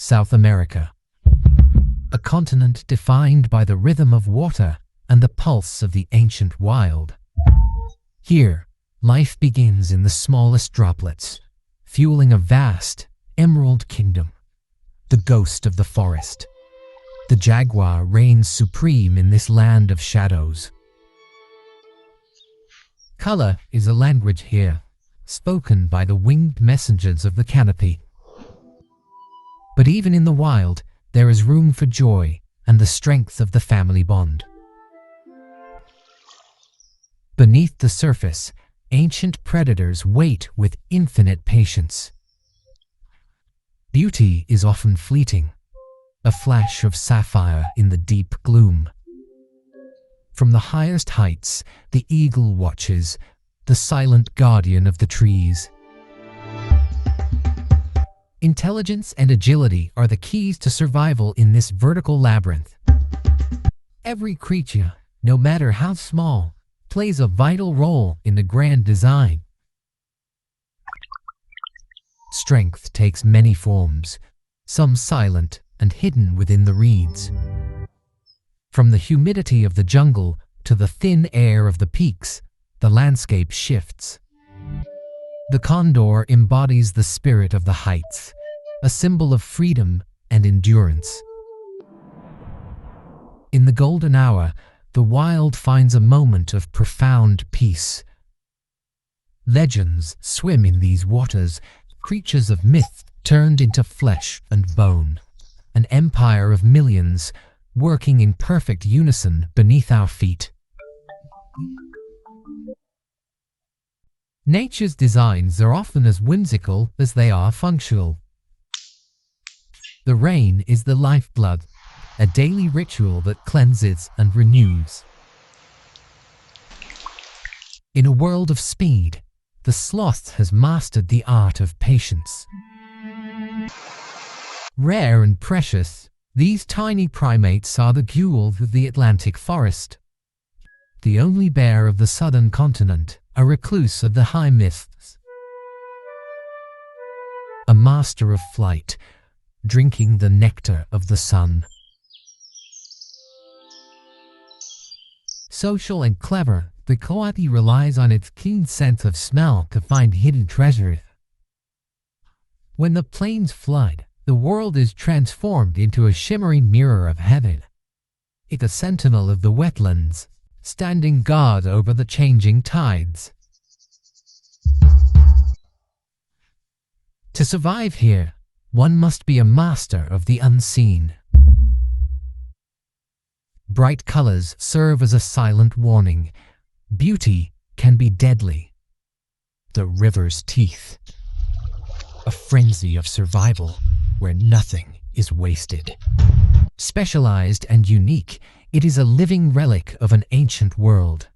South America. A continent defined by the rhythm of water and the pulse of the ancient wild. Here, life begins in the smallest droplets, fueling a vast, emerald kingdom. The ghost of the forest. The jaguar reigns supreme in this land of shadows. Color is a language here, spoken by the winged messengers of the canopy. But even in the wild, there is room for joy and the strength of the family bond. Beneath the surface, ancient predators wait with infinite patience. Beauty is often fleeting, a flash of sapphire in the deep gloom. From the highest heights, the eagle watches, the silent guardian of the trees. Intelligence and agility are the keys to survival in this vertical labyrinth. Every creature, no matter how small, plays a vital role in the grand design. Strength takes many forms, some silent and hidden within the reeds. From the humidity of the jungle to the thin air of the peaks, the landscape shifts. The condor embodies the spirit of the heights, a symbol of freedom and endurance. In the golden hour, the wild finds a moment of profound peace. Legends swim in these waters, creatures of myth turned into flesh and bone, an empire of millions working in perfect unison beneath our feet. Nature's designs are often as whimsical as they are functional. The rain is the lifeblood, a daily ritual that cleanses and renews. In a world of speed, the sloth has mastered the art of patience. Rare and precious, these tiny primates are the ghouls of the Atlantic forest. The only bear of the southern continent, a recluse of the high mists. A master of flight, drinking the nectar of the sun. Social and clever, the coati relies on its keen sense of smell to find hidden treasures. When the plains flood, the world is transformed into a shimmering mirror of heaven. It's a sentinel of the wetlands, standing guard over the changing tides. To survive here, one must be a master of the unseen. Bright colors serve as a silent warning. Beauty can be deadly. The river's teeth. A frenzy of survival where nothing is wasted. Specialized and unique, it is a living relic of an ancient world.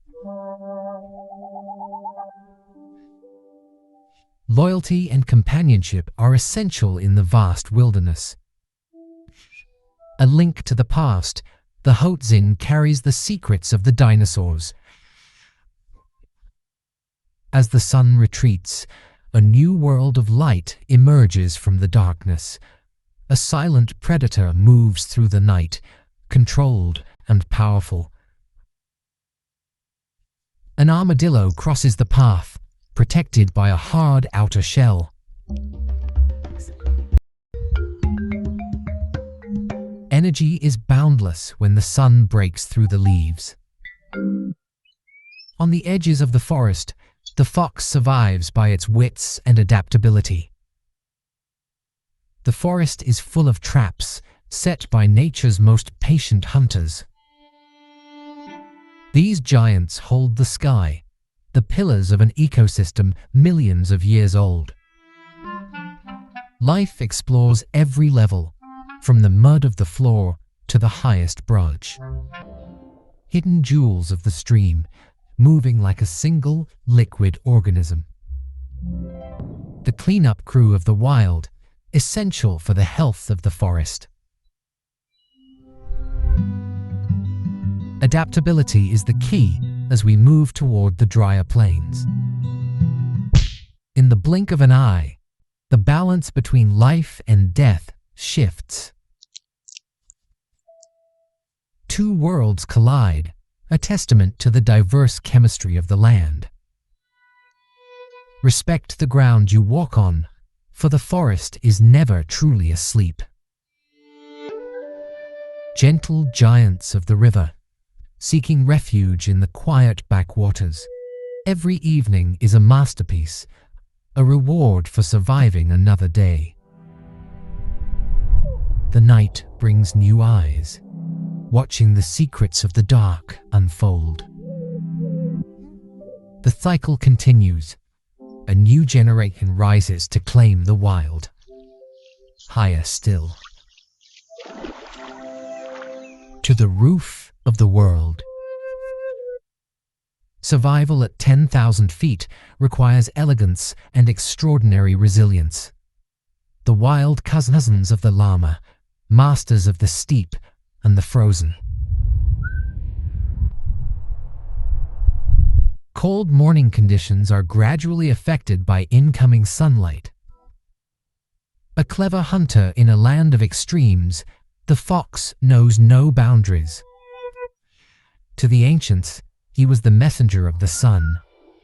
Loyalty and companionship are essential in the vast wilderness. A link to the past, the Hotzin carries the secrets of the dinosaurs. As the sun retreats, a new world of light emerges from the darkness. A silent predator moves through the night, controlled and powerful. An armadillo crosses the path, protected by a hard outer shell. Energy is boundless when the sun breaks through the leaves. On the edges of the forest, the fox survives by its wits and adaptability. The forest is full of traps set by nature's most patient hunters. These giants hold the sky, the pillars of an ecosystem millions of years old. Life explores every level, from the mud of the floor to the highest branch. Hidden jewels of the stream, moving like a single liquid organism. The cleanup crew of the wild, essential for the health of the forest. Adaptability is the key as we move toward the drier plains. In the blink of an eye, the balance between life and death shifts. Two worlds collide, a testament to the diverse chemistry of the land. Respect the ground you walk on, for the forest is never truly asleep. Gentle giants of the river, seeking refuge in the quiet backwaters. Every evening is a masterpiece, a reward for surviving another day. The night brings new eyes, watching the secrets of the dark unfold. The cycle continues. A new generation rises to claim the wild. Higher still. To the roof of the world. Survival at 10,000 feet requires elegance and extraordinary resilience. The wild cousins of the llama, masters of the steep and the frozen. Cold morning conditions are gradually affected by incoming sunlight. A clever hunter in a land of extremes, the fox knows no boundaries. To the ancients, he was the messenger of the sun,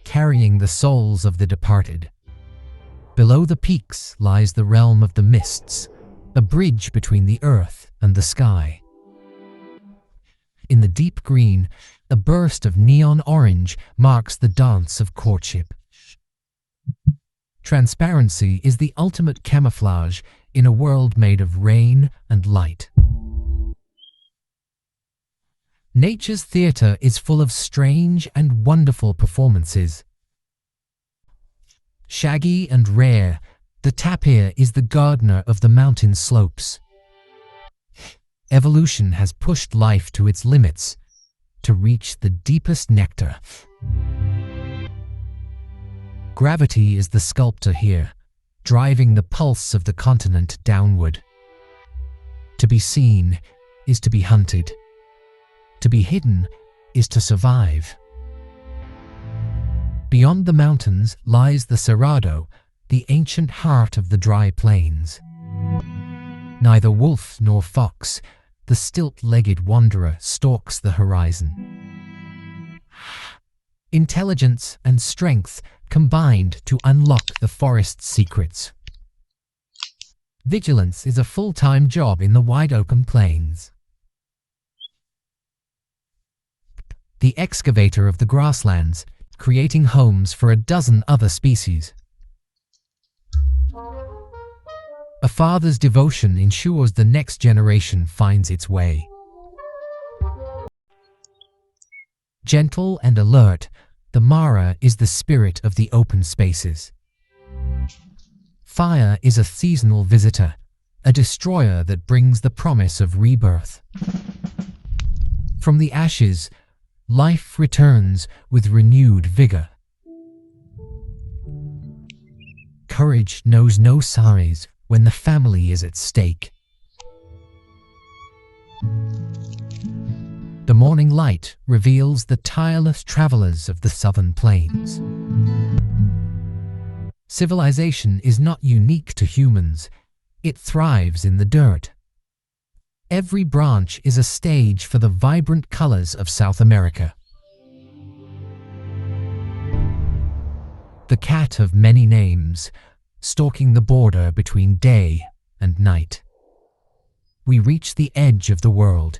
carrying the souls of the departed. Below the peaks lies the realm of the mists, a bridge between the earth and the sky. In the deep green, a burst of neon orange marks the dance of courtship. Transparency is the ultimate camouflage in a world made of rain and light. Nature's theatre is full of strange and wonderful performances. Shaggy and rare, the tapir is the gardener of the mountain slopes. Evolution has pushed life to its limits, to reach the deepest nectar. Gravity is the sculptor here, driving the pulse of the continent downward. To be seen is to be hunted. To be hidden is to survive. Beyond the mountains lies the Cerrado, the ancient heart of the dry plains. Neither wolf nor fox, the stilt-legged wanderer stalks the horizon. Intelligence and strength combined to unlock the forest's secrets. Vigilance is a full-time job in the wide-open plains. The excavator of the grasslands, creating homes for a dozen other species. A father's devotion ensures the next generation finds its way. Gentle and alert, the Mara is the spirit of the open spaces. Fire is a seasonal visitor, a destroyer that brings the promise of rebirth. From the ashes, life returns with renewed vigor. Courage knows no size when the family is at stake. The morning light reveals the tireless travelers of the southern plains. Civilization is not unique to humans. It thrives in the dirt. Every branch is a stage for the vibrant colors of South America. The cat of many names, stalking the border between day and night. We reach the edge of the world,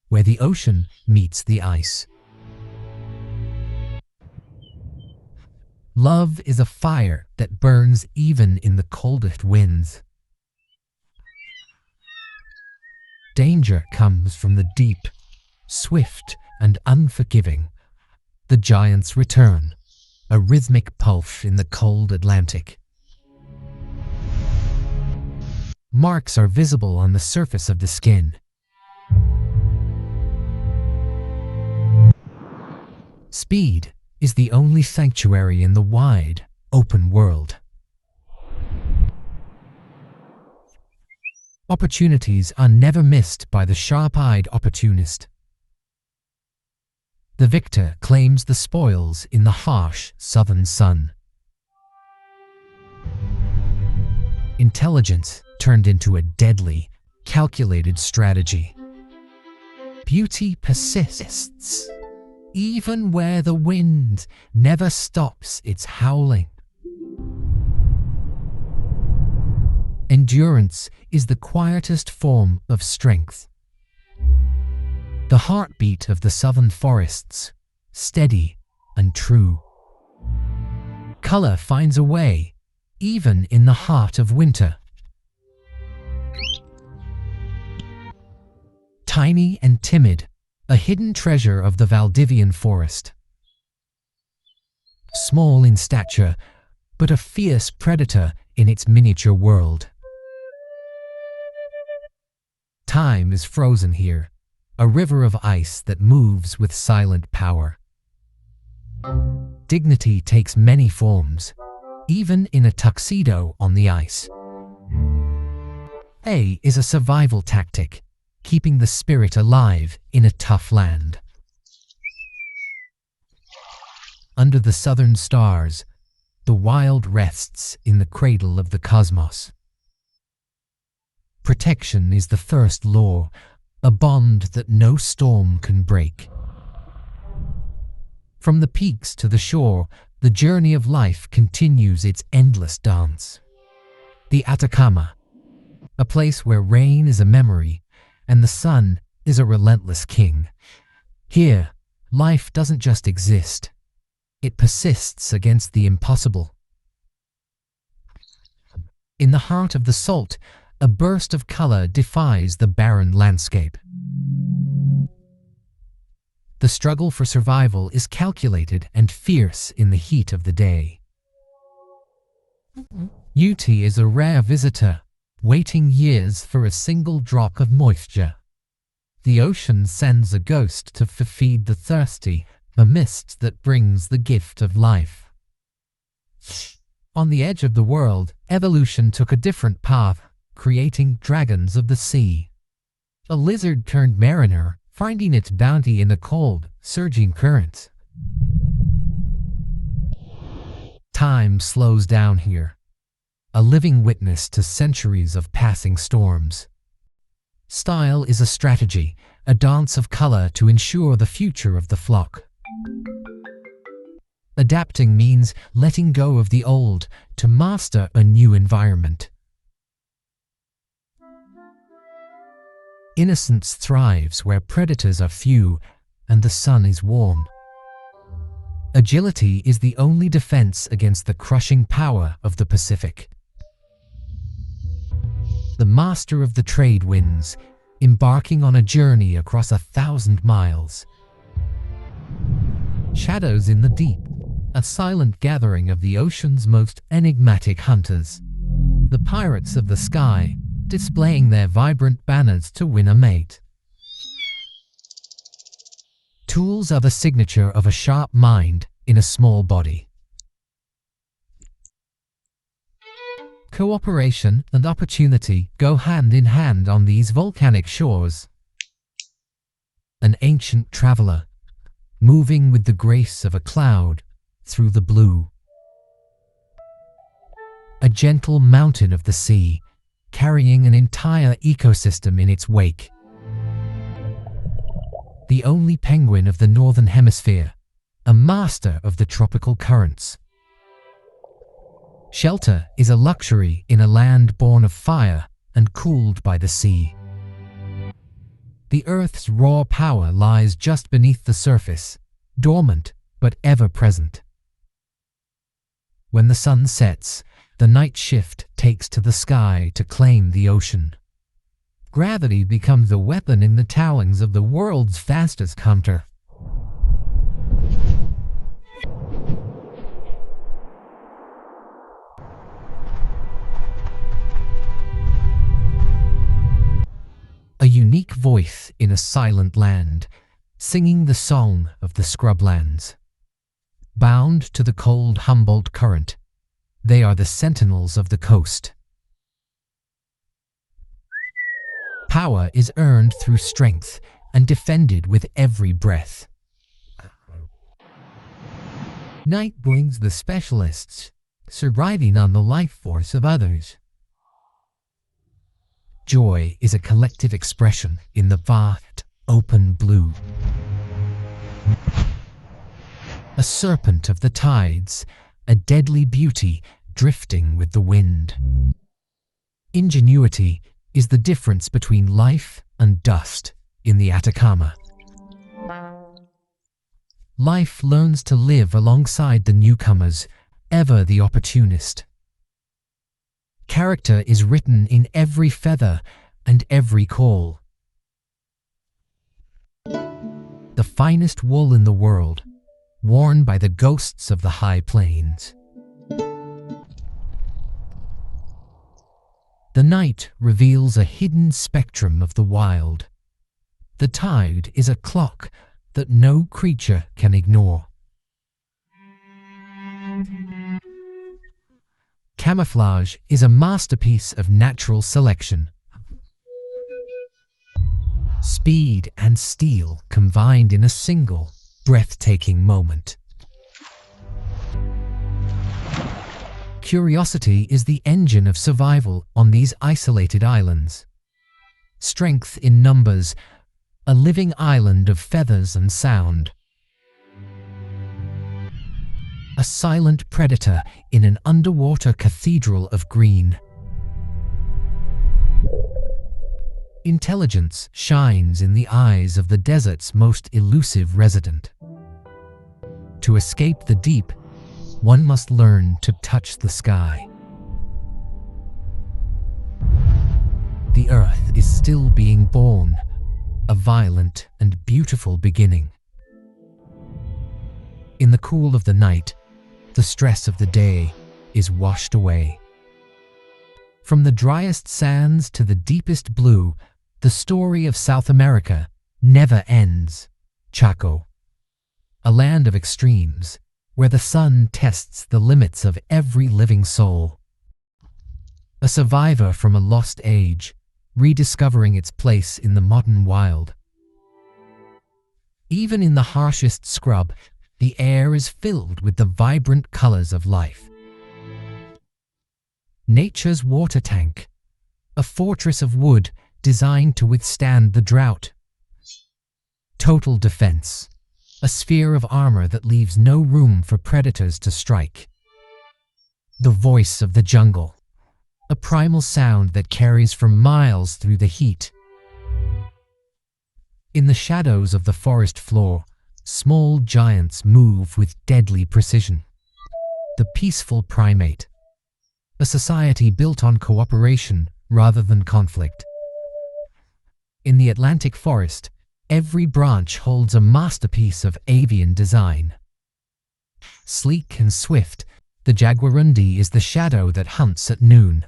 where the ocean meets the ice. Love is a fire that burns even in the coldest winds. Danger comes from the deep, swift and unforgiving. The giants return, a rhythmic pulse in the cold Atlantic. Marks are visible on the surface of the skin. Speed is the only sanctuary in the wide, open world. Opportunities are never missed by the sharp-eyed opportunist. The victor claims the spoils in the harsh southern sun. Intelligence turned into a deadly, calculated strategy. Beauty persists, even where the wind never stops its howling. Endurance is the quietest form of strength. The heartbeat of the southern forests, steady and true. Color finds a way, even in the heart of winter. Tiny and timid, a hidden treasure of the Valdivian forest. Small in stature, but a fierce predator in its miniature world. Time is frozen here, a river of ice that moves with silent power. Dignity takes many forms, even in a tuxedo on the ice. A is a survival tactic, keeping the spirit alive in a tough land. Under the southern stars, the wild rests in the cradle of the cosmos. Protection is the first law, a bond that no storm can break. From the peaks to the shore, the journey of life continues its endless dance. The Atacama, a place where rain is a memory and the sun is a relentless king. Here, life doesn't just exist, it persists against the impossible. In the heart of the salt, a burst of color defies the barren landscape. The struggle for survival is calculated and fierce in the heat of the day. Beauty is a rare visitor, waiting years for a single drop of moisture. The ocean sends a ghost to feed the thirsty, a mist that brings the gift of life. On the edge of the world, evolution took a different path, creating dragons of the sea. A lizard turned mariner, finding its bounty in the cold, surging currents. Time slows down here, a living witness to centuries of passing storms. Style is a strategy, a dance of color to ensure the future of the flock. Adapting means letting go of the old to master a new environment. Innocence thrives where predators are few and the sun is warm. Agility is the only defense against the crushing power of the Pacific. The master of the trade wins, embarking on a journey across 1,000 miles. Shadows in the deep, a silent gathering of the ocean's most enigmatic hunters. The pirates of the sky, displaying their vibrant banners to win a mate. Tools are the signature of a sharp mind in a small body. Cooperation and opportunity go hand in hand on these volcanic shores. An ancient traveler, moving with the grace of a cloud through the blue. A gentle mountain of the sea, carrying an entire ecosystem in its wake. The only penguin of the northern hemisphere, a master of the tropical currents. Shelter is a luxury in a land born of fire and cooled by the sea. The Earth's raw power lies just beneath the surface, dormant but ever present. When the sun sets, the night shift takes to the sky to claim the ocean. Gravity becomes a weapon in the talons of the world's fastest hunter. A unique voice in a silent land, singing the song of the scrublands. Bound to the cold Humboldt current, they are the sentinels of the coast. Power is earned through strength and defended with every breath. Night brings the specialists, surviving on the life force of others. joy is a collective expression in the vast, open blue. A serpent of the tides, a deadly beauty drifting with the wind. Ingenuity is the difference between life and dust in the Atacama. Life learns to live alongside the newcomers, ever the opportunist. Character is written in every feather and every call. The finest wool in the world, worn by the ghosts of the high plains. The night reveals a hidden spectrum of the wild. The tide is a clock that no creature can ignore. Camouflage is a masterpiece of natural selection. Speed and steel combined in a single, breathtaking moment. Curiosity is the engine of survival on these isolated islands. Strength in numbers, a living island of feathers and sound. A silent predator in an underwater cathedral of green. Intelligence shines in the eyes of the desert's most elusive resident. To escape the deep, one must learn to touch the sky. The earth is still being born, a violent and beautiful beginning. In the cool of the night, the stress of the day is washed away. From the driest sands to the deepest blue, the story of South America never ends. Chaco, a land of extremes, where the sun tests the limits of every living soul. A survivor from a lost age, rediscovering its place in the modern wild. Even in the harshest scrub, the air is filled with the vibrant colors of life. Nature's water tank, a fortress of wood designed to withstand the drought. Total defense, a sphere of armor that leaves no room for predators to strike. The voice of the jungle, a primal sound that carries for miles through the heat. In the shadows of the forest floor, small giants move with deadly precision. The peaceful primate, a society built on cooperation rather than conflict. In the Atlantic forest, every branch holds a masterpiece of avian design. Sleek and swift, the jaguarundi is the shadow that hunts at noon.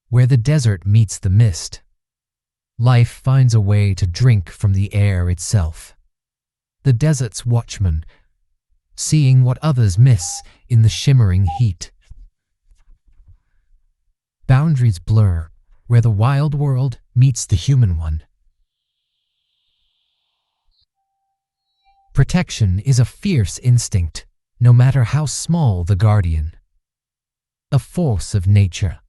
Where the desert meets the mist, life finds a way to drink from the air itself. The desert's watchman, seeing what others miss in the shimmering heat. Boundaries blur, where the wild world meets the human one. Protection is a fierce instinct, no matter how small the guardian. A force of nature.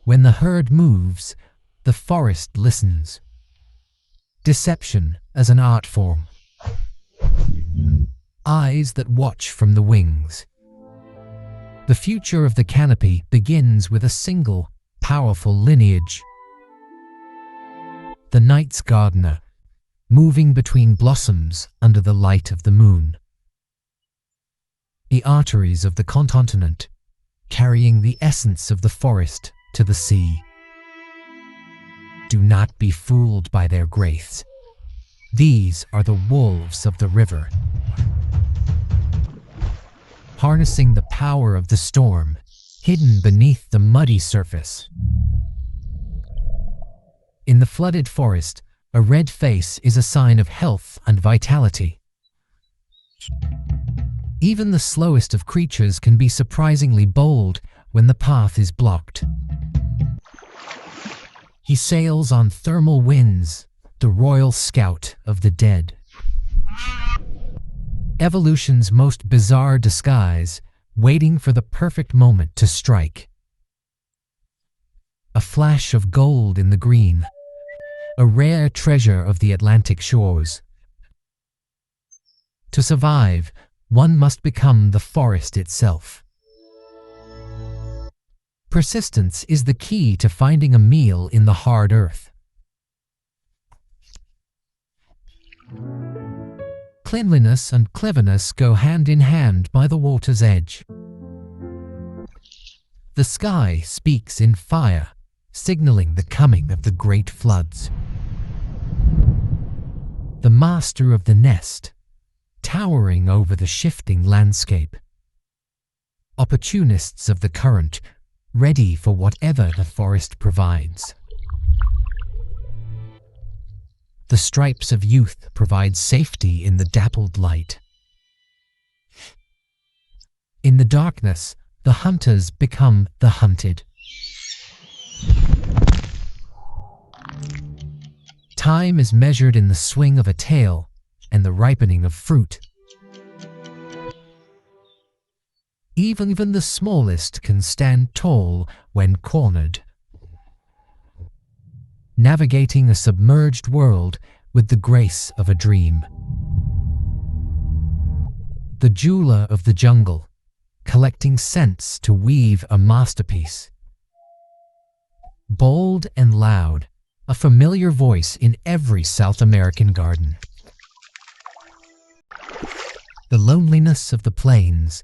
When the herd moves, the forest listens. Deception as an art form. Eyes that watch from the wings. The future of the canopy begins with a single, powerful lineage. The night's gardener, moving between blossoms under the light of the moon. The arteries of the continent, carrying the essence of the forest to the sea. Do not be fooled by their grace. These are the wolves of the river. Harnessing the power of the storm, hidden beneath the muddy surface. In the flooded forest, a red face is a sign of health and vitality. Even the slowest of creatures can be surprisingly bold when the path is blocked. He sails on thermal winds, the royal scout of the dead. Evolution's most bizarre disguise, waiting for the perfect moment to strike. a flash of gold in the green, a rare treasure of the Atlantic shores. To survive, one must become the forest itself. Persistence is the key to finding a meal in the hard earth. Cleanliness and cleverness go hand in hand by the water's edge. The sky speaks in fire, signaling the coming of the great floods. The master of the nest, towering over the shifting landscape. Opportunists of the current, ready for whatever the forest provides. The stripes of youth provide safety in the dappled light. In the darkness, the hunters become the hunted. Time is measured in the swing of a tail and the ripening of fruit. Even the smallest can stand tall when cornered. Navigating a submerged world with the grace of a dream. The jeweler of the jungle, collecting scents to weave a masterpiece. Bold and loud, a familiar voice in every South American garden. The loneliness of the plains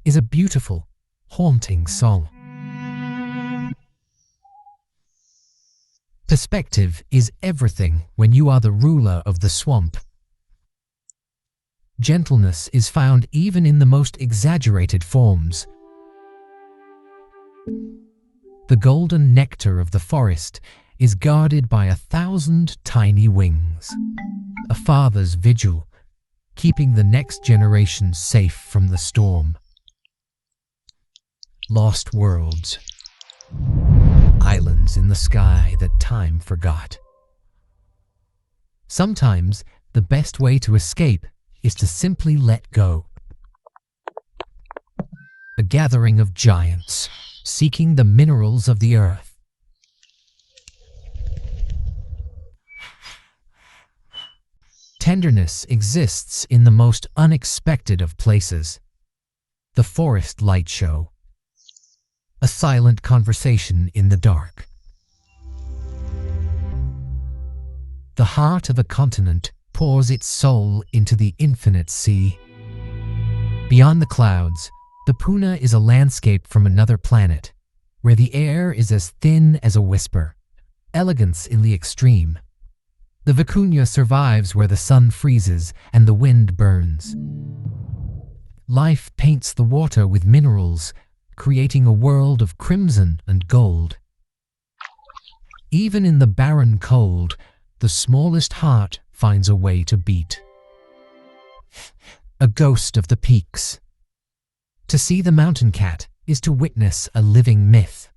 is a beautiful, haunting song. Perspective is everything when you are the ruler of the swamp. Gentleness is found even in the most exaggerated forms. The golden nectar of the forest is guarded by 1,000 tiny wings. A father's vigil, keeping the next generation safe from the storm. Lost worlds. Islands in the sky that time forgot. Sometimes the best way to escape is to simply let go. A gathering of giants, seeking the minerals of the earth. Tenderness exists in the most unexpected of places. The forest light show. A silent conversation in the dark. The heart of a continent pours its soul into the infinite sea. Beyond the clouds, the Puna is a landscape from another planet, where the air is as thin as a whisper, elegance in the extreme. The vicuña survives where the sun freezes and the wind burns. Life paints the water with minerals, creating a world of crimson and gold. Even in the barren cold, the smallest heart finds a way to beat. A ghost of the peaks. To see the mountain cat is to witness a living myth.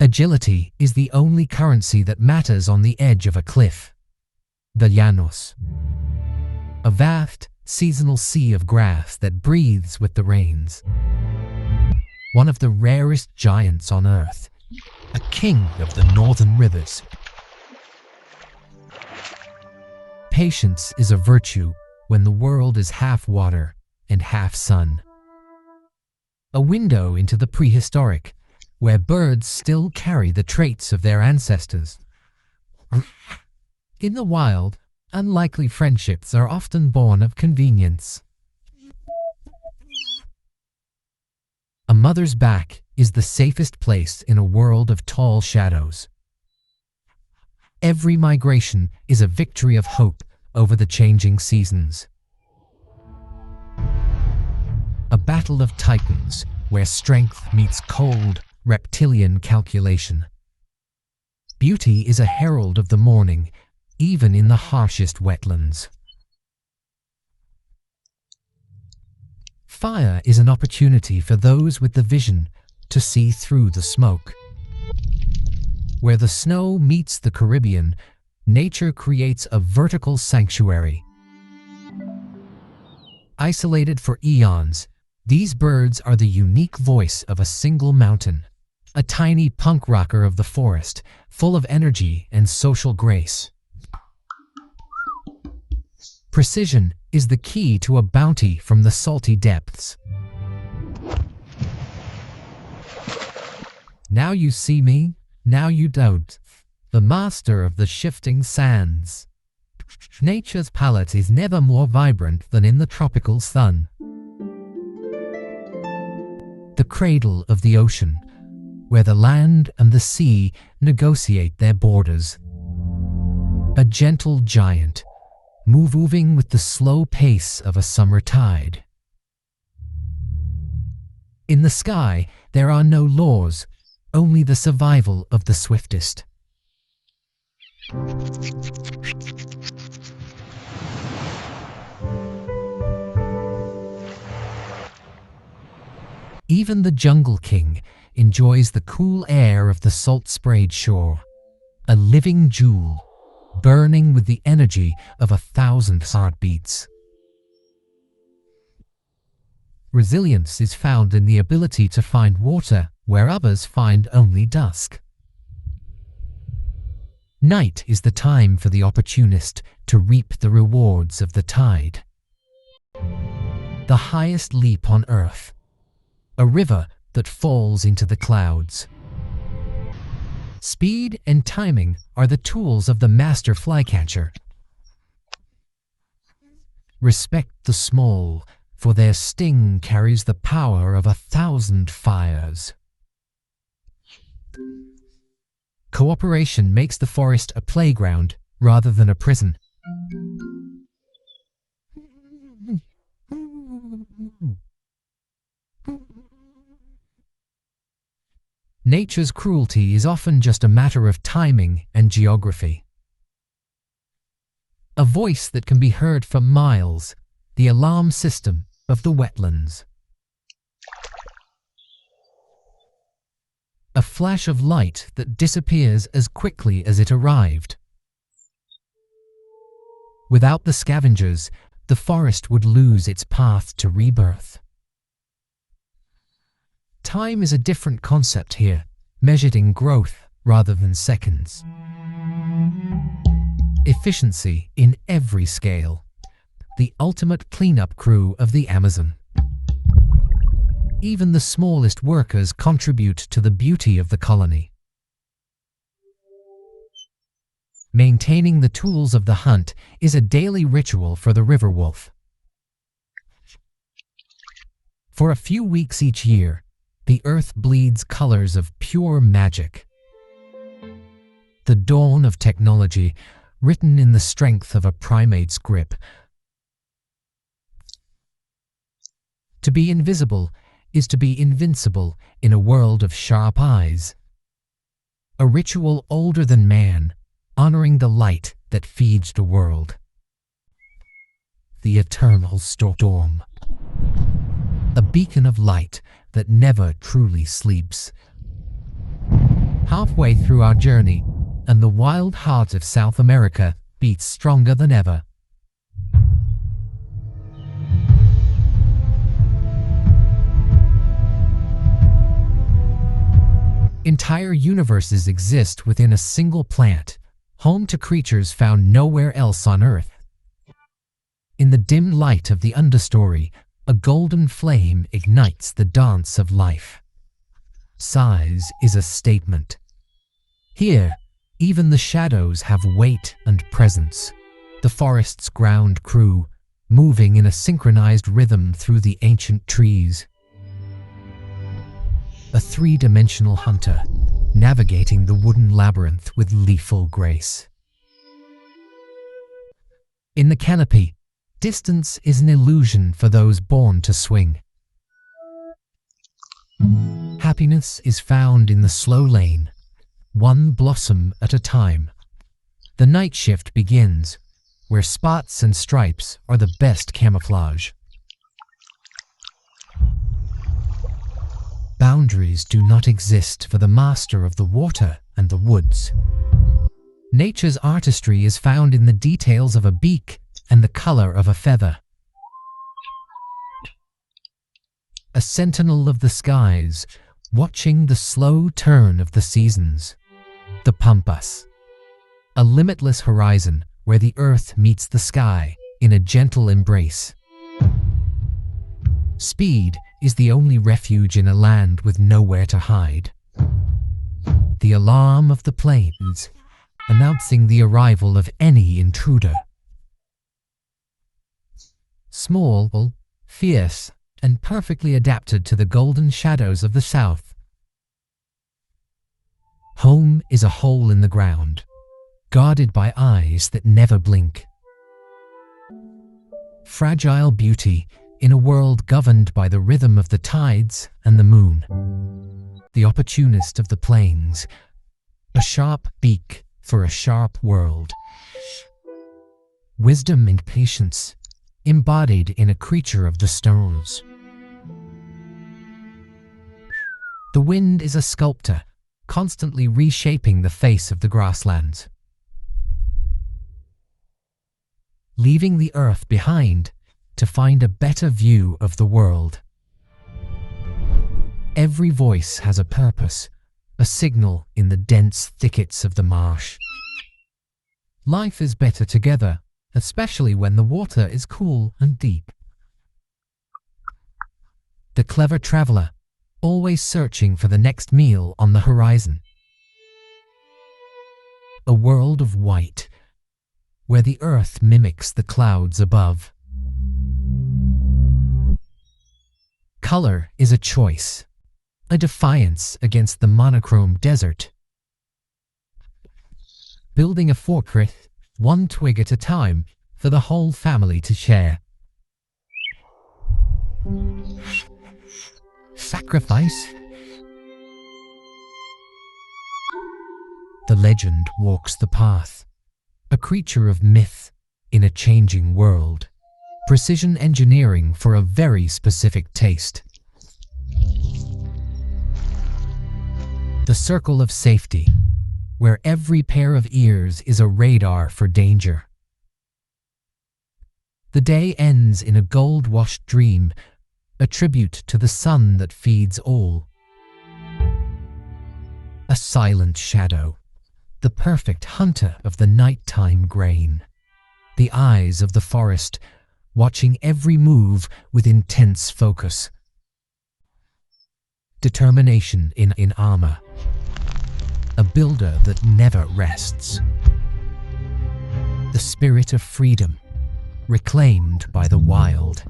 Agility is the only currency that matters on the edge of a cliff. The llanos. A vast, seasonal sea of grass that breathes with the rains. One of the rarest giants on earth, a king of the northern rivers. Patience is a virtue when the world is half water and half sun. A window into the prehistoric, where birds still carry the traits of their ancestors. In the wild, unlikely friendships are often born of convenience. A mother's back is the safest place in a world of tall shadows. Every migration is a victory of hope over the changing seasons. A battle of titans where strength meets cold, reptilian calculation. Beauty is a herald of the morning, even in the harshest wetlands. Fire is an opportunity for those with the vision to see through the smoke. Where the snow meets the Caribbean, nature creates a vertical sanctuary. Isolated for eons, these birds are the unique voice of a single mountain. a tiny punk rocker of the forest, full of energy and social grace. Precision is the key to a bounty from the salty depths. Now you see me, now you don't. The master of the shifting sands. Nature's palette is never more vibrant than in the tropical sun. The cradle of the ocean, where the land and the sea negotiate their borders. A gentle giant, moving with the slow pace of a summer tide. In the sky, there are no laws, only the survival of the swiftest. Even the Jungle King enjoys the cool air of the salt-sprayed shore, a living jewel, burning with the energy of 1,000 heartbeats. Resilience is found in the ability to find water where others find only dusk. Night is the time for the opportunist to reap the rewards of the tide. The highest leap on earth, a river that falls into the clouds. Speed and timing are the tools of the master flycatcher. Respect the small, for their sting carries the power of 1,000 fires. Cooperation makes the forest a playground rather than a prison. Nature's cruelty is often just a matter of timing and geography. A voice that can be heard for miles, the alarm system of the wetlands. A flash of light that disappears as quickly as it arrived. Without the scavengers, the forest would lose its path to rebirth. Time is a different concept here, measured in growth rather than seconds. Efficiency in every scale, the ultimate cleanup crew of the Amazon. Even the smallest workers contribute to the beauty of the colony. Maintaining the tools of the hunt is a daily ritual for the river wolf. For a few weeks each year, the earth bleeds colors of pure magic. The dawn of technology, written in the strength of a primate's grip. To be invisible is to be invincible in a world of sharp eyes. A ritual older than man, honoring the light that feeds the world. The eternal storm. A beacon of light that never truly sleeps. Halfway through our journey, and the wild heart of South America beats stronger than ever. Entire universes exist within a single plant, home to creatures found nowhere else on Earth. In the dim light of the understory, a golden flame ignites the dance of life. Size is a statement. Here, even the shadows have weight and presence. The forest's ground crew, moving in a synchronized rhythm through the ancient trees. A three-dimensional hunter, navigating the wooden labyrinth with lethal grace. In the canopy, distance is an illusion for those born to swing. Happiness is found in the slow lane, one blossom at a time. The night shift begins, where spots and stripes are the best camouflage. Boundaries do not exist for the master of the water and the woods. Nature's artistry is found in the details of a beak and the color of a feather. A sentinel of the skies, watching the slow turn of the seasons. The Pampas, a limitless horizon where the earth meets the sky in a gentle embrace. Speed is the only refuge in a land with nowhere to hide. The alarm of the plains, announcing the arrival of any intruder. Small, fierce, and perfectly adapted to the golden shadows of the south. Home is a hole in the ground, guarded by eyes that never blink. Fragile beauty in a world governed by the rhythm of the tides and the moon. The opportunist of the plains, a sharp beak for a sharp world. Wisdom and patience, embodied in a creature of the stones. The wind is a sculptor, constantly reshaping the face of the grasslands. Leaving the earth behind to find a better view of the world. Every voice has a purpose, a signal in the dense thickets of the marsh. Life is better together, especially when the water is cool and deep. The clever traveler, always searching for the next meal on the horizon. A world of white, where the earth mimics the clouds above. Color is a choice, a defiance against the monochrome desert. Building a fortress, one twig at a time, for the whole family to share. Sacrifice. The legend walks the path, a creature of myth in a changing world. Precision engineering for a very specific taste. The circle of safety, where every pair of ears is a radar for danger. The day ends in a gold-washed dream, a tribute to the sun that feeds all. A silent shadow, the perfect hunter of the nighttime grain. The eyes of the forest, watching every move with intense focus. Determination in armor. A builder that never rests. The spirit of freedom, reclaimed by the wild.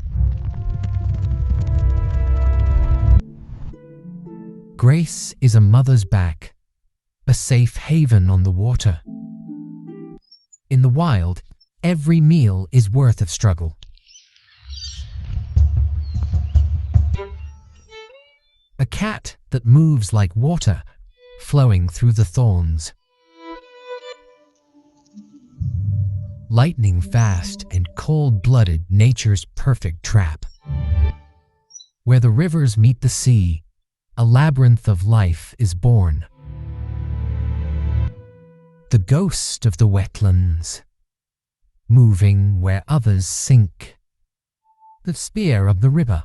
Grace is a mother's back, a safe haven on the water. In the wild, every meal is worth of struggle. A cat that moves like water, flowing through the thorns. Lightning fast and cold-blooded, nature's perfect trap. Where the rivers meet the sea, a labyrinth of life is born. The ghost of the wetlands, moving where others sink. The spear of the river,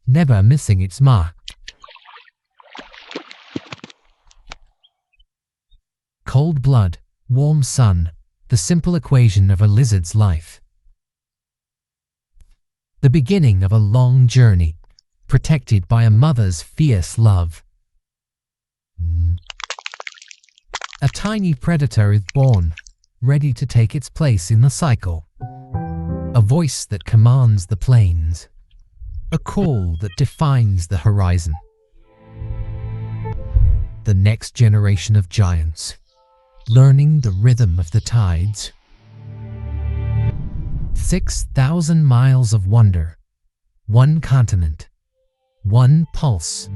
never missing its mark. Cold blood, warm sun, the simple equation of a lizard's life. The beginning of a long journey, protected by a mother's fierce love. A tiny predator is born, ready to take its place in the cycle. A voice that commands the plains. A call that defines the horizon. The next generation of giants, learning the rhythm of the tides. 6,000 miles of wonder, one continent, one pulse.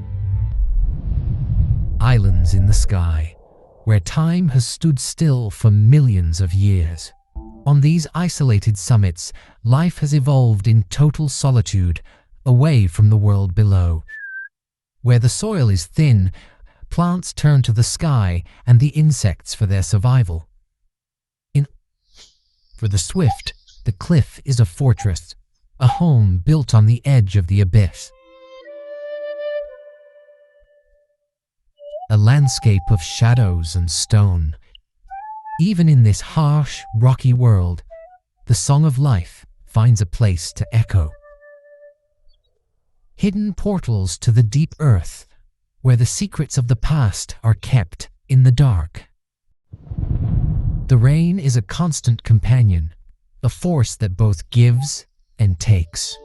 Islands in the sky, where time has stood still for millions of years. On these isolated summits, life has evolved in total solitude, away from the world below. Where the soil is thin, plants turn to the sky and the insects for their survival. For the swift, the cliff is a fortress, a home built on the edge of the abyss. a landscape of shadows and stone. Even in this harsh, rocky world, the song of life finds a place to echo. Hidden portals to the deep earth, where the secrets of the past are kept in the dark. The rain is a constant companion, a force that both gives and takes.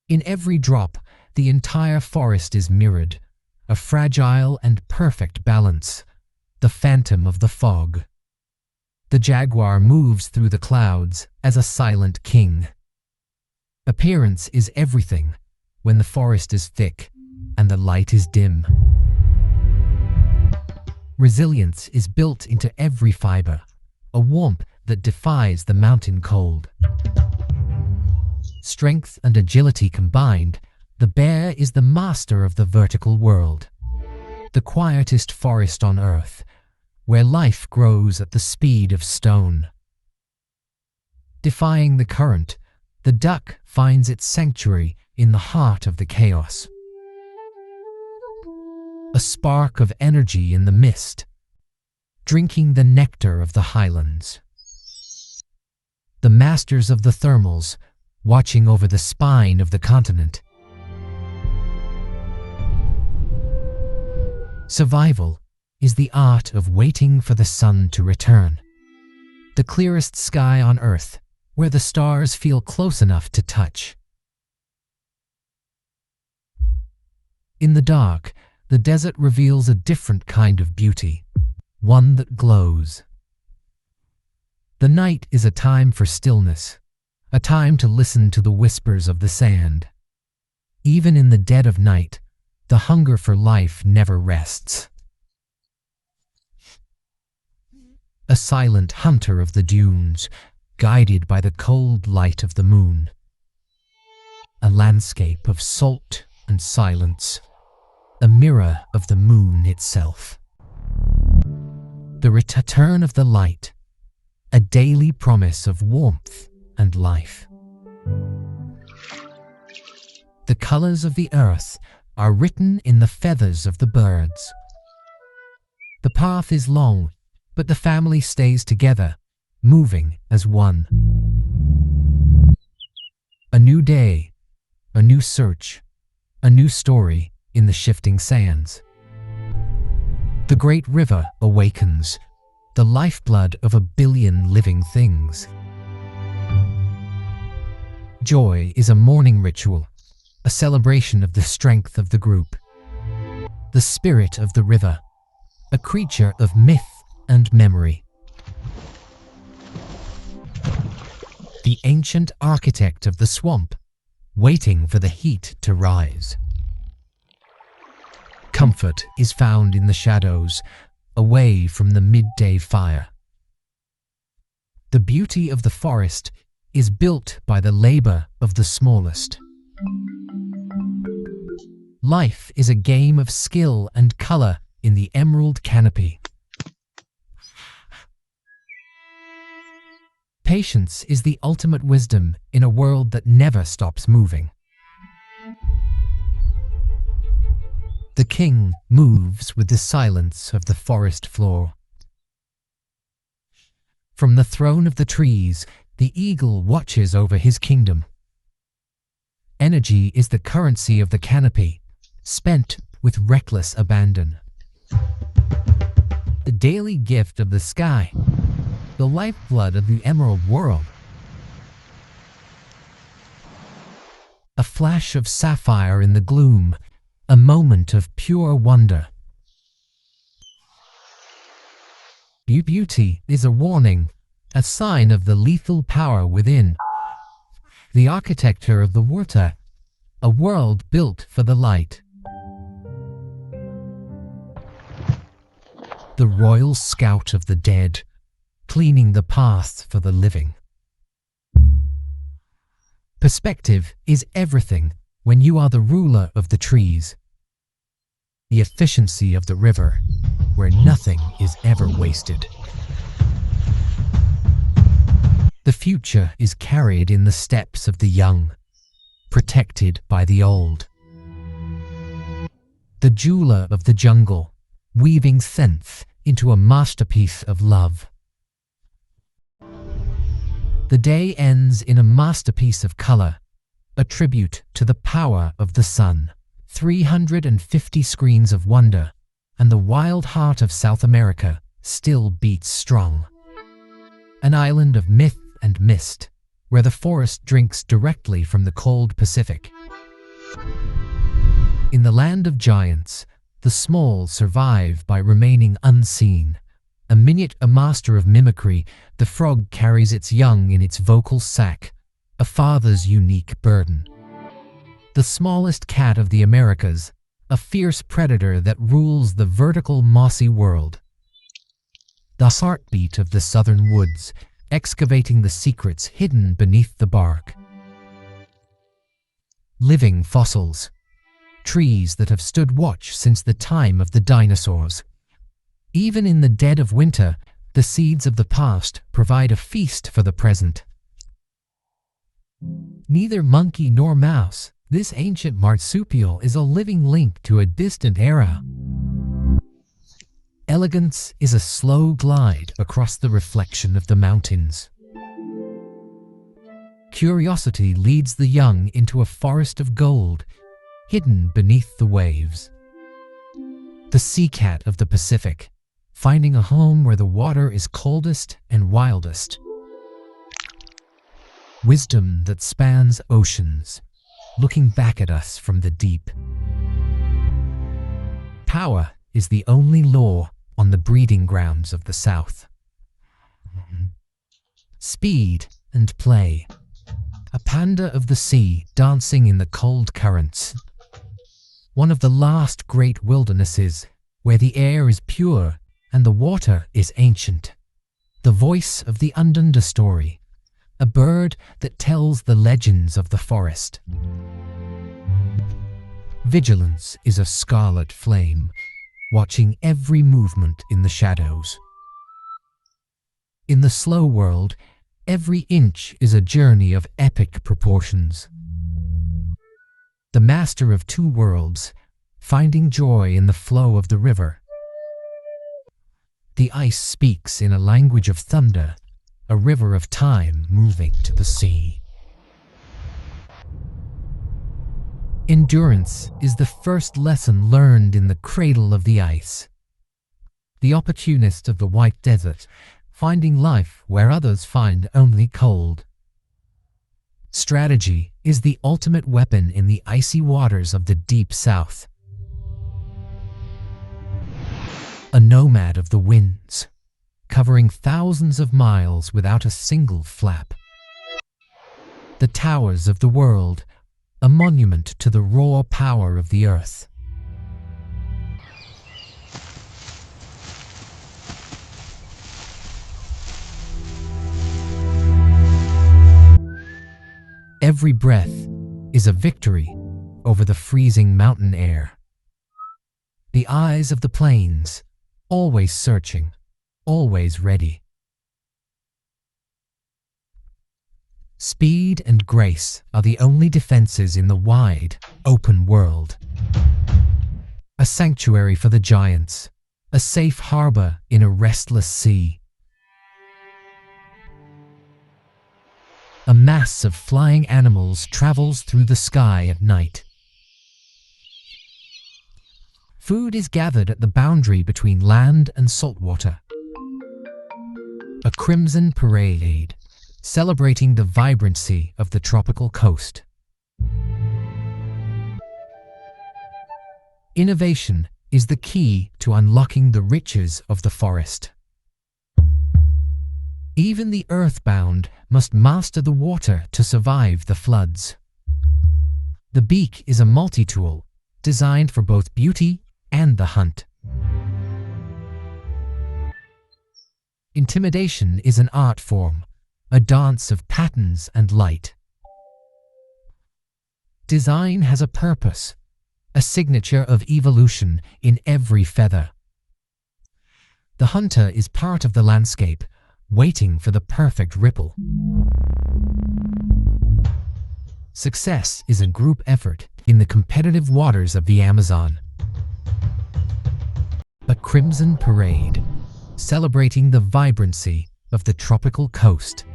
In every drop, the entire forest is mirrored, a fragile and perfect balance, the phantom of the fog. The jaguar moves through the clouds as a silent king. Appearance is everything when the forest is thick and the light is dim. Resilience is built into every fiber, a warmth that defies the mountain cold. Strength and agility combined, the bear is the master of the vertical world, the quietest forest on earth, where life grows at the speed of stone. Defying the current, the duck finds its sanctuary in the heart of the chaos. A spark of energy in the mist, drinking the nectar of the highlands. The masters of the thermals, watching over the spine of the continent. Survival is the art of waiting for the sun to return. The clearest sky on Earth, where the stars feel close enough to touch. In the dark, the desert reveals a different kind of beauty, one that glows. The night is a time for stillness, a time to listen to the whispers of the sand. Even in the dead of night, the hunger for life never rests. A silent hunter of the dunes, guided by the cold light of the moon. A landscape of salt and silence, a mirror of the moon itself. The return of the light, a daily promise of warmth and life. The colors of the earth are written in the feathers of the birds. The path is long, but the family stays together, moving as one. A new day, a new search, a new story in the shifting sands. The great river awakens, the lifeblood of 1 billion living things. Joy is a morning ritual, a celebration of the strength of the group. The spirit of the river, a creature of myth and memory. The ancient architect of the swamp, waiting for the heat to rise. Comfort is found in the shadows, away from the midday fire. The beauty of the forest is built by the labor of the smallest. Life is a game of skill and color in the emerald canopy. Patience is the ultimate wisdom in a world that never stops moving. The king moves with the silence of the forest floor. From the throne of the trees, the eagle watches over his kingdom. Energy is the currency of the canopy, spent with reckless abandon. The daily gift of the sky, the lifeblood of the emerald world. A flash of sapphire in the gloom, a moment of pure wonder. Beauty is a warning, a sign of the lethal power within. The architecture of the water, a world built for the light. The royal scout of the dead, cleaning the path for the living. Perspective is everything when you are the ruler of the trees. The efficiency of the river, where nothing is ever wasted. The future is carried in the steps of the young, protected by the old. The jeweler of the jungle, weaving scents into a masterpiece of love. The day ends in a masterpiece of color, a tribute to the power of the sun. 350 screens of wonder, and the wild heart of South America still beats strong. An island of myth and mist, where the forest drinks directly from the cold Pacific. In the land of giants, the small survive by remaining unseen. A master of mimicry, the frog carries its young in its vocal sac, a father's unique burden. The smallest cat of the Americas, a fierce predator that rules the vertical mossy world. The heartbeat of the southern woods, excavating the secrets hidden beneath the bark. Living fossils, trees that have stood watch since the time of the dinosaurs. Even in the dead of winter, the seeds of the past provide a feast for the present. Neither monkey nor mouse, this ancient marsupial is a living link to a distant era. Elegance is a slow glide across the reflection of the mountains. Curiosity leads the young into a forest of gold, hidden beneath the waves. The sea cat of the Pacific, finding a home where the water is coldest and wildest. Wisdom that spans oceans, looking back at us from the deep. Power is the only law on the breeding grounds of the South. Speed and play. A panda of the sea dancing in the cold currents. One of the last great wildernesses where the air is pure and the water is ancient. The voice of the understory, a bird that tells the legends of the forest. Vigilance is a scarlet flame, watching every movement in the shadows. In the slow world, every inch is a journey of epic proportions. The master of two worlds, finding joy in the flow of the river. The ice speaks in a language of thunder, a river of time moving to the sea. Endurance is the first lesson learned in the cradle of the ice. The opportunist of the white desert, finding life where others find only cold. Strategy is the ultimate weapon in the icy waters of the deep south. A nomad of the winds, covering thousands of miles without a single flap. The towers of the world, a monument to the raw power of the earth. Every breath is a victory over the freezing mountain air. The eyes of the plains, always searching, always ready. Speed and grace are the only defenses in the wide, open world. A sanctuary for the giants, a safe harbor in a restless sea. A mass of flying animals travels through the sky at night. Food is gathered at the boundary between land and saltwater. A crimson parade, celebrating the vibrancy of the tropical coast. Innovation is the key to unlocking the riches of the forest. Even the earthbound must master the water to survive the floods. The beak is a multi-tool, designed for both beauty and the hunt. Intimidation is an art form, a dance of patterns and light. Design has a purpose, a signature of evolution in every feather. The hunter is part of the landscape, waiting for the perfect ripple. Success is a group effort in the competitive waters of the Amazon. But crimson parade, celebrating the vibrancy of the tropical coast.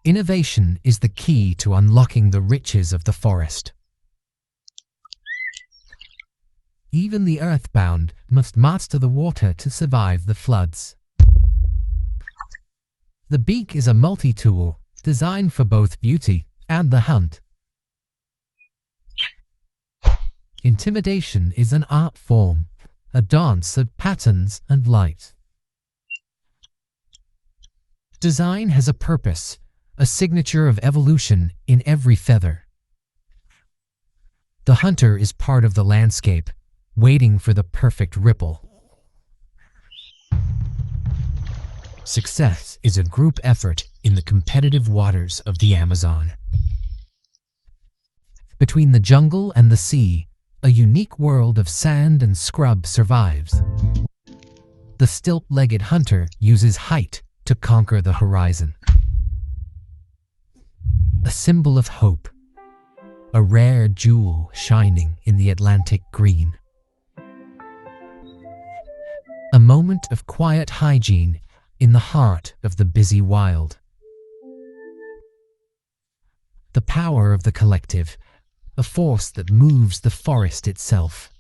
Innovation is the key to unlocking the riches of the forest. Even the earthbound must master the water to survive the floods. The beak is a multi-tool designed for both beauty and the hunt. Intimidation is an art form, a dance of patterns and light. Design has a purpose, a signature of evolution in every feather. The hunter is part of the landscape, waiting for the perfect ripple. Success is a group effort in the competitive waters of the Amazon. Between the jungle and the sea, a unique world of sand and scrub survives. The stilt-legged hunter uses height to conquer the horizon. A symbol of hope, a rare jewel shining in the Atlantic green. A moment of quiet hygiene in the heart of the busy wild. The power of the collective, a force that moves the forest itself.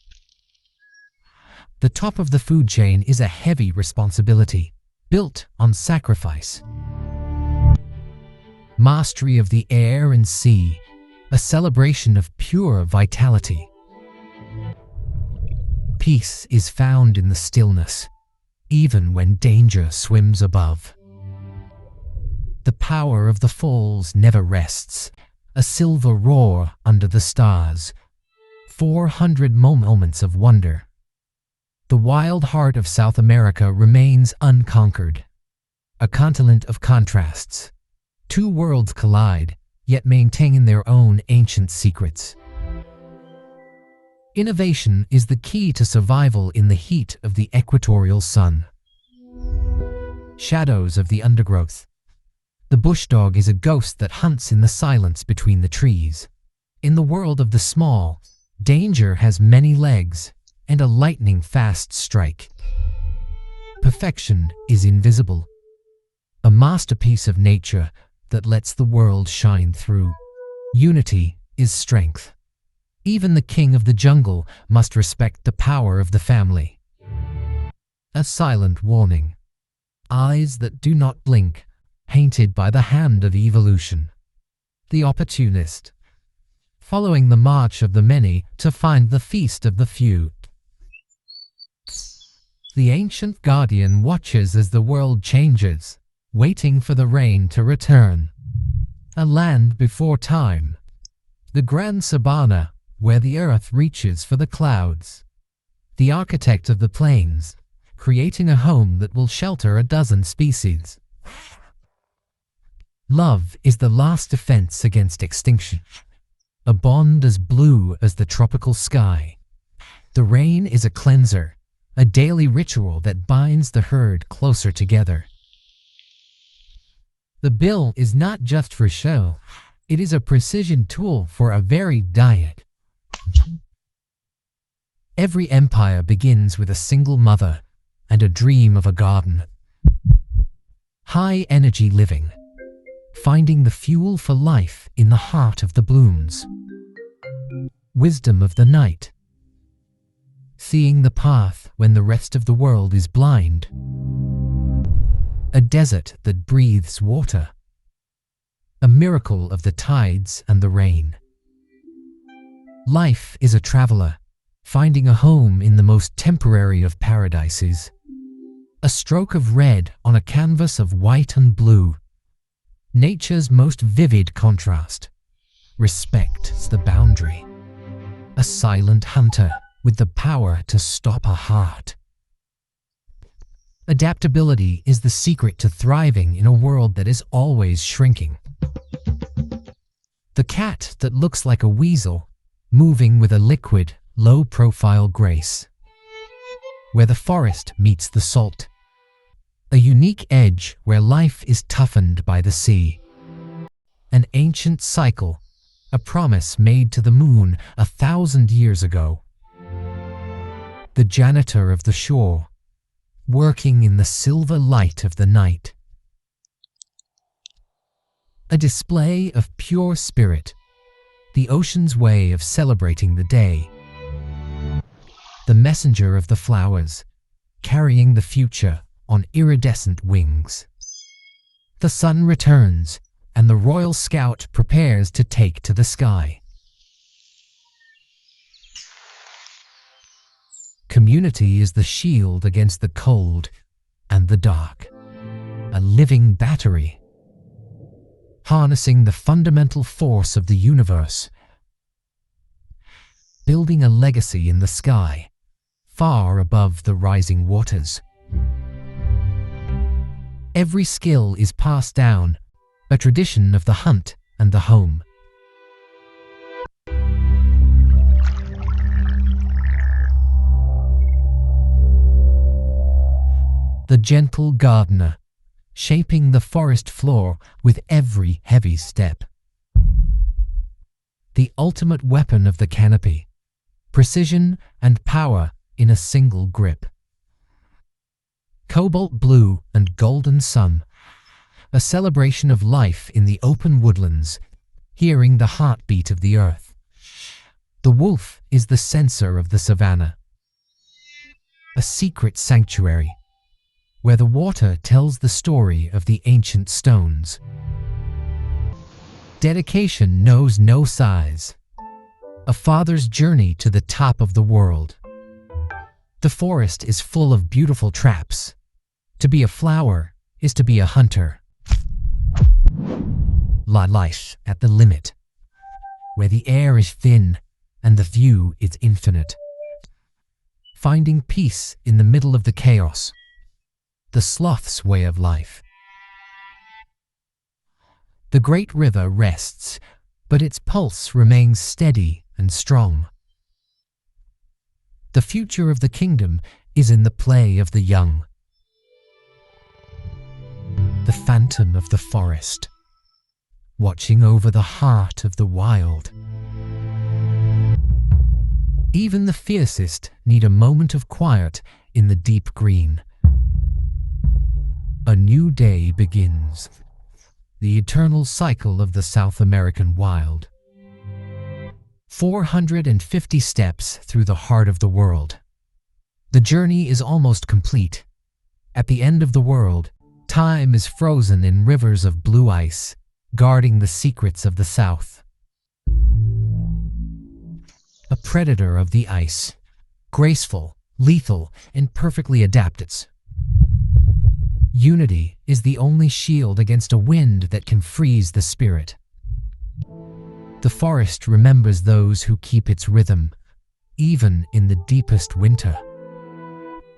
The top of the food chain is a heavy responsibility, built on sacrifice. Mastery of the air and sea, a celebration of pure vitality. Peace is found in the stillness, even when danger swims above. The power of the falls never rests, a silver roar under the stars. 400 moments of wonder. The wild heart of South America remains unconquered, a continent of contrasts. Two worlds collide, yet maintain their own ancient secrets. Innovation is the key to survival in the heat of the equatorial sun. Shadows of the undergrowth. The bush dog is a ghost that hunts in the silence between the trees. In the world of the small, danger has many legs and a lightning-fast strike. Perfection is invisible, a masterpiece of nature that lets the world shine through. Unity is strength. Even the king of the jungle must respect the power of the family. A silent warning. Eyes that do not blink, painted by the hand of evolution. The opportunist, following the march of the many to find the feast of the few. The ancient guardian watches as the world changes, waiting for the rain to return. A land before time. The grand savanna, where the earth reaches for the clouds. The architect of the plains, creating a home that will shelter a dozen species. Love is the last defense against extinction. A bond as blue as the tropical sky. The rain is a cleanser, a daily ritual that binds the herd closer together. The bill is not just for show, it is a precision tool for a varied diet. Every empire begins with a single mother and a dream of a garden. High-energy living, finding the fuel for life in the heart of the blooms. Wisdom of the night, seeing the path when the rest of the world is blind. A desert that breathes water, a miracle of the tides and the rain. Life is a traveler, finding a home in the most temporary of paradises. A stroke of red on a canvas of white and blue. Nature's most vivid contrast. Respects the boundary. A silent hunter with the power to stop a heart. Adaptability is the secret to thriving in a world that is always shrinking. The cat that looks like a weasel, moving with a liquid, low-profile grace. Where the forest meets the salt. A unique edge where life is toughened by the sea. An ancient cycle, a promise made to the moon 1,000 years ago. the janitor of the shore, working in the silver light of the night. A display of pure spirit, the ocean's way of celebrating the day. The messenger of the flowers, carrying the future on iridescent wings. The sun returns, and the royal scout prepares to take to the sky. Community is the shield against the cold and the dark, a living battery, harnessing the fundamental force of the universe, building a legacy in the sky, far above the rising waters. Every skill is passed down, a tradition of the hunt and the home. The gentle gardener, shaping the forest floor with every heavy step. The ultimate weapon of the canopy, precision and power in a single grip. Cobalt blue and golden sun, a celebration of life in the open woodlands, hearing the heartbeat of the earth. The wolf is the censor of the savanna, a secret sanctuary, where the water tells the story of the ancient stones. Dedication knows no size, a father's journey to the top of the world. The forest is full of beautiful traps. To be a flower is to be a hunter. Life at the limit, where the air is thin and the view is infinite. Finding peace in the middle of the chaos, the sloth's way of life. The great river rests, but its pulse remains steady and strong. The future of the kingdom is in the play of the young. The phantom of the forest, watching over the heart of the wild. Even the fiercest need a moment of quiet in the deep green. A new day begins, the eternal cycle of the South American wild. 450 steps through the heart of the world. The journey is almost complete. At the end of the world, time is frozen in rivers of blue ice, guarding the secrets of the South. A predator of the ice, graceful, lethal, and perfectly adapted. Unity is the only shield against a wind that can freeze the spirit. The forest remembers those who keep its rhythm, even in the deepest winter.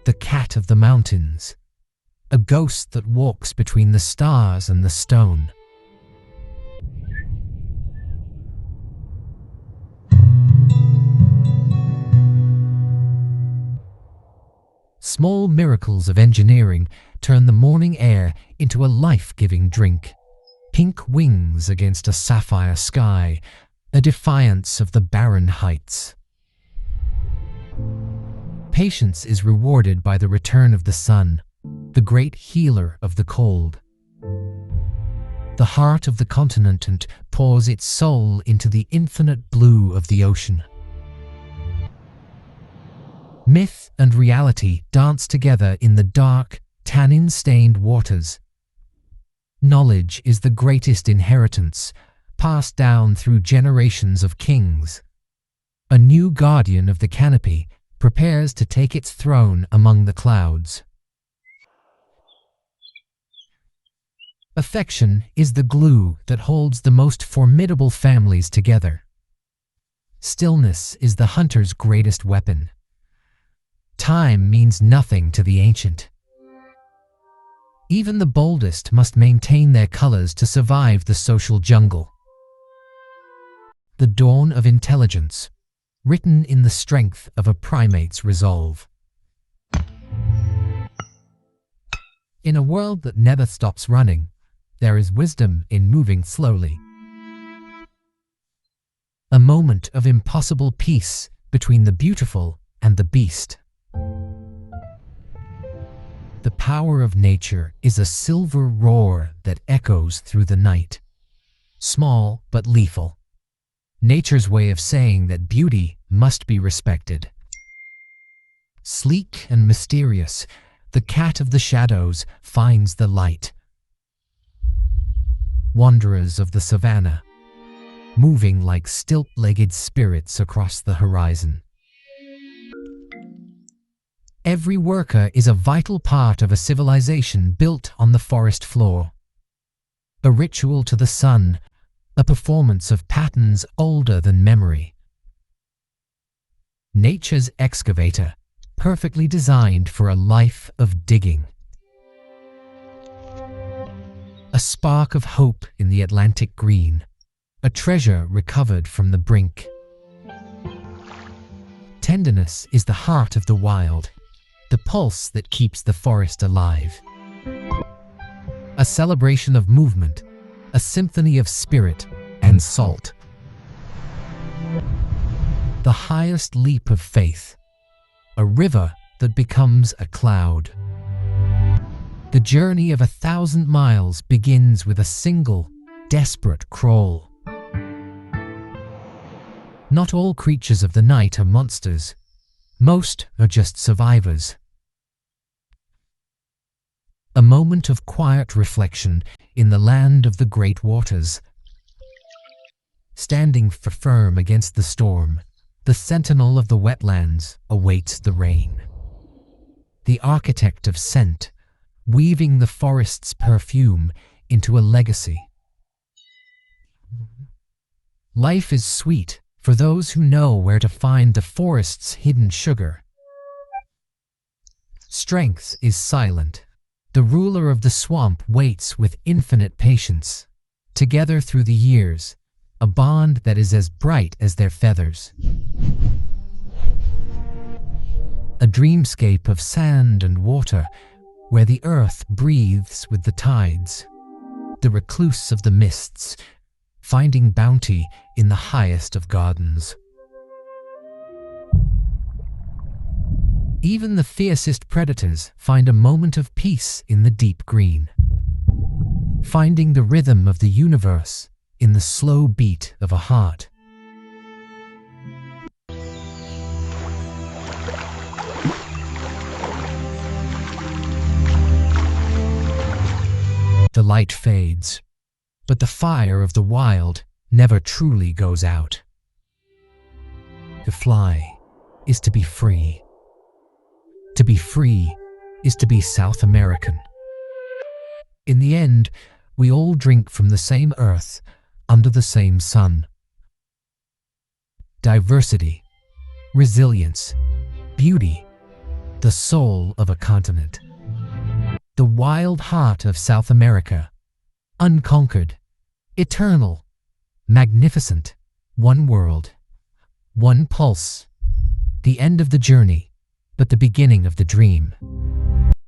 The cat of the mountains, a ghost that walks between the stars and the stone. Small miracles of engineering turn the morning air into a life-giving drink. Pink wings against a sapphire sky, a defiance of the barren heights. Patience is rewarded by the return of the sun, the great healer of the cold. The heart of the continent pours its soul into the infinite blue of the ocean. Myth and reality dance together in the dark, tannin-stained waters. Knowledge is the greatest inheritance, passed down through generations of kings. A new guardian of the canopy prepares to take its throne among the clouds. Affection is the glue that holds the most formidable families together. Stillness is the hunter's greatest weapon. Time means nothing to the ancient. Even the boldest must maintain their colors to survive the social jungle. The dawn of intelligence, written in the strength of a primate's resolve. In a world that never stops running, there is wisdom in moving slowly. A moment of impossible peace between the beautiful and the beast. power of nature is a silver roar that echoes through the night. Small but lethal. Nature's way of saying that beauty must be respected. Sleek and mysterious, the cat of the shadows finds the light. Wanderers of the savannah, moving like stilt-legged spirits across the horizon. Every worker is a vital part of a civilization built on the forest floor. A ritual to the sun, a performance of patterns older than memory. Nature's excavator, perfectly designed for a life of digging. A spark of hope in the Atlantic green, a treasure recovered from the brink. Tenderness is the heart of the wild, the pulse that keeps the forest alive. A celebration of movement, a symphony of spirit and salt. The highest leap of faith, a river that becomes a cloud. The journey of 1,000 miles begins with a single, desperate crawl. Not all creatures of the night are monsters. Most are just survivors. A moment of quiet reflection in the land of the great waters. Standing firm against the storm, the sentinel of the wetlands awaits the rain. The architect of scent, weaving the forest's perfume into a legacy. Life is sweet for those who know where to find the forest's hidden sugar. Strength is silent. The ruler of the swamp waits with infinite patience. Together through the years, a bond that is as bright as their feathers. A dreamscape of sand and water, where the earth breathes with the tides. The recluse of the mists, finding bounty in the highest of gardens. Even the fiercest predators find a moment of peace in the deep green. Finding the rhythm of the universe in the slow beat of a heart. The light fades, but the fire of the wild never truly goes out. To fly is to be free. To be free is to be South American. In the end, we all drink from the same earth, under the same sun. Diversity, resilience, beauty, the soul of a continent. The wild heart of South America, unconquered, eternal, magnificent, one world, one pulse, the end of the journey, but the beginning of the dream.